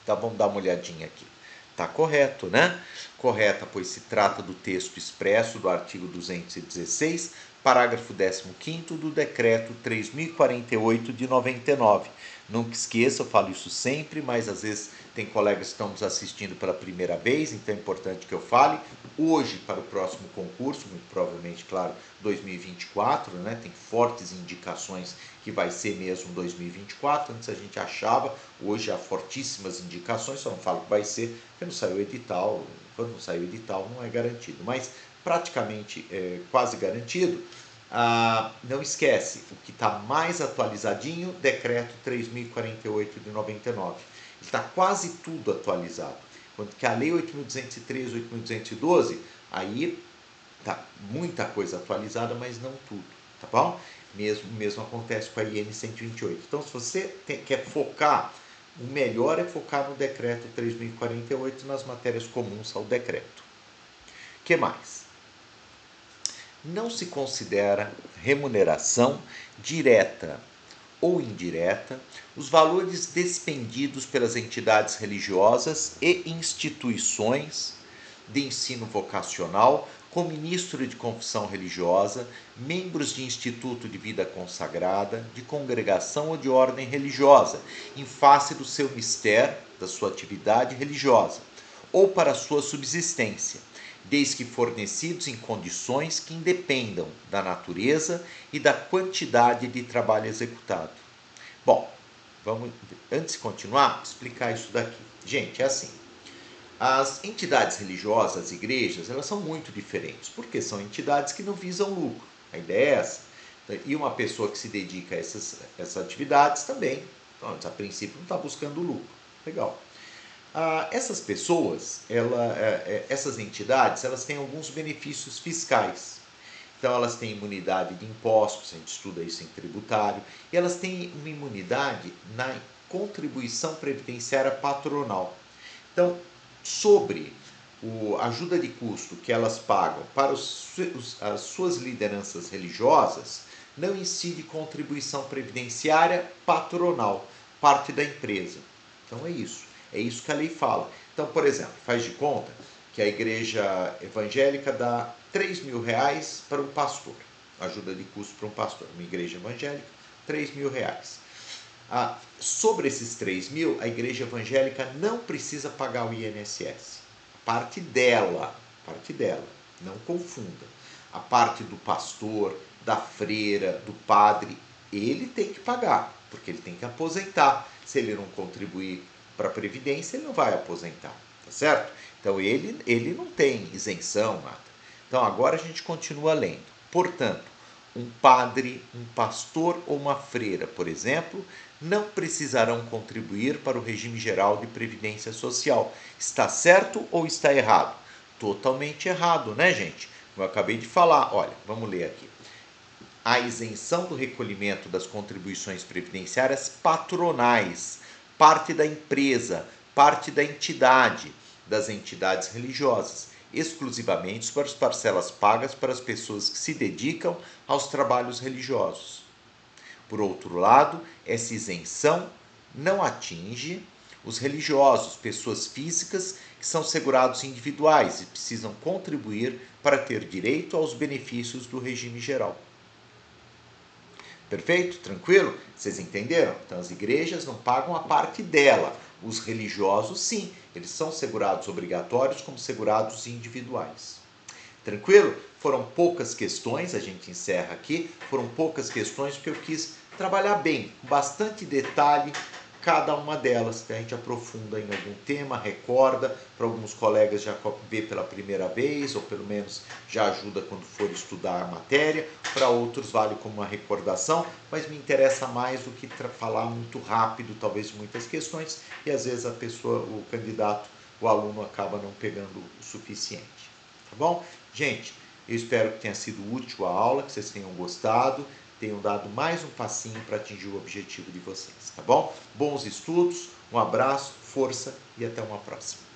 Então vamos dar uma olhadinha aqui. Está correto, né? Correta, pois se trata do texto expresso do artigo 216, parágrafo 15º do decreto 3048 de 99. Nunca esqueça, eu falo isso sempre, mas às vezes tem colegas que estão nos assistindo pela primeira vez, então é importante que eu fale. Hoje, para o próximo concurso, muito provavelmente, claro, 2024, né? Tem fortes indicações que vai ser mesmo 2024, antes a gente achava, hoje há fortíssimas indicações, só não falo que vai ser, porque não saiu o edital, quando não saiu o edital não é garantido, mas praticamente quase garantido. Não esquece, o que está mais atualizadinho, decreto 3048 de 99. Está quase tudo atualizado. Quanto que a lei 8.213, 8.212, aí tá muita coisa atualizada, mas não tudo, tá bom? Mesmo acontece com a IN 128. Então, se você quer focar, o melhor é focar no decreto 3048 nas matérias comuns ao decreto. O que mais? Não se considera remuneração direta ou indireta os valores despendidos pelas entidades religiosas e instituições de ensino vocacional, com ministro de confissão religiosa, membros de instituto de vida consagrada, de congregação ou de ordem religiosa, em face do seu mistério, da sua atividade religiosa, ou para sua subsistência, desde que fornecidos em condições que independam da natureza e da quantidade de trabalho executado. Bom, vamos, antes de continuar, explicar isso daqui. Gente, é assim, as entidades religiosas, as igrejas, elas são muito diferentes, porque são entidades que não visam lucro. A ideia é essa. E uma pessoa que se dedica a essas atividades também, então, a princípio, não está buscando lucro. Legal. Essas pessoas, essas entidades, elas têm alguns benefícios fiscais. Então, elas têm imunidade de impostos, a gente estuda isso em tributário, e elas têm uma imunidade na contribuição previdenciária patronal. Então, sobre a ajuda de custo que elas pagam para as suas lideranças religiosas, não incide contribuição previdenciária patronal, parte da empresa. Então é isso que a lei fala. Então, por exemplo, faz de conta que a igreja evangélica dá R$3.000 para um pastor, ajuda de custo para um pastor, uma igreja evangélica, R$3.000. Sobre esses 3.000, a igreja evangélica não precisa pagar o INSS. Parte dela, não confunda. A parte do pastor, da freira, do padre, ele tem que pagar, porque ele tem que aposentar. Se ele não contribuir para a Previdência, ele não vai aposentar, tá certo? Então ele não tem isenção, nada. Então agora a gente continua lendo. Portanto, um padre, um pastor ou uma freira, por exemplo, não precisarão contribuir para o regime geral de previdência social. Está certo ou está errado? Totalmente errado, né, gente? Como eu acabei de falar, olha, vamos ler aqui. A isenção do recolhimento das contribuições previdenciárias patronais, parte da empresa, parte da entidade, das entidades religiosas, exclusivamente para as parcelas pagas para as pessoas que se dedicam aos trabalhos religiosos. Por outro lado, essa isenção não atinge Os religiosos, pessoas físicas que são segurados individuais e precisam contribuir para ter direito aos benefícios do regime geral. Perfeito? Tranquilo? Vocês entenderam? Então as igrejas não pagam a parte dela. Os religiosos, sim, eles são segurados obrigatórios como segurados individuais. Tranquilo? Foram poucas questões, a gente encerra aqui. Foram poucas questões porque eu quis trabalhar bem, com bastante detalhe, cada uma delas, que a gente aprofunda em algum tema, recorda, para alguns colegas já vê pela primeira vez, ou pelo menos já ajuda quando for estudar a matéria, para outros vale como uma recordação, mas me interessa mais do que falar muito rápido, talvez muitas questões, e às vezes a pessoa, o candidato, o aluno acaba não pegando o suficiente. Tá bom? Gente, eu espero que tenha sido útil a aula, que vocês tenham gostado, tenham dado mais um passinho para atingir o objetivo de vocês, tá bom? Bons estudos, um abraço, força e até uma próxima.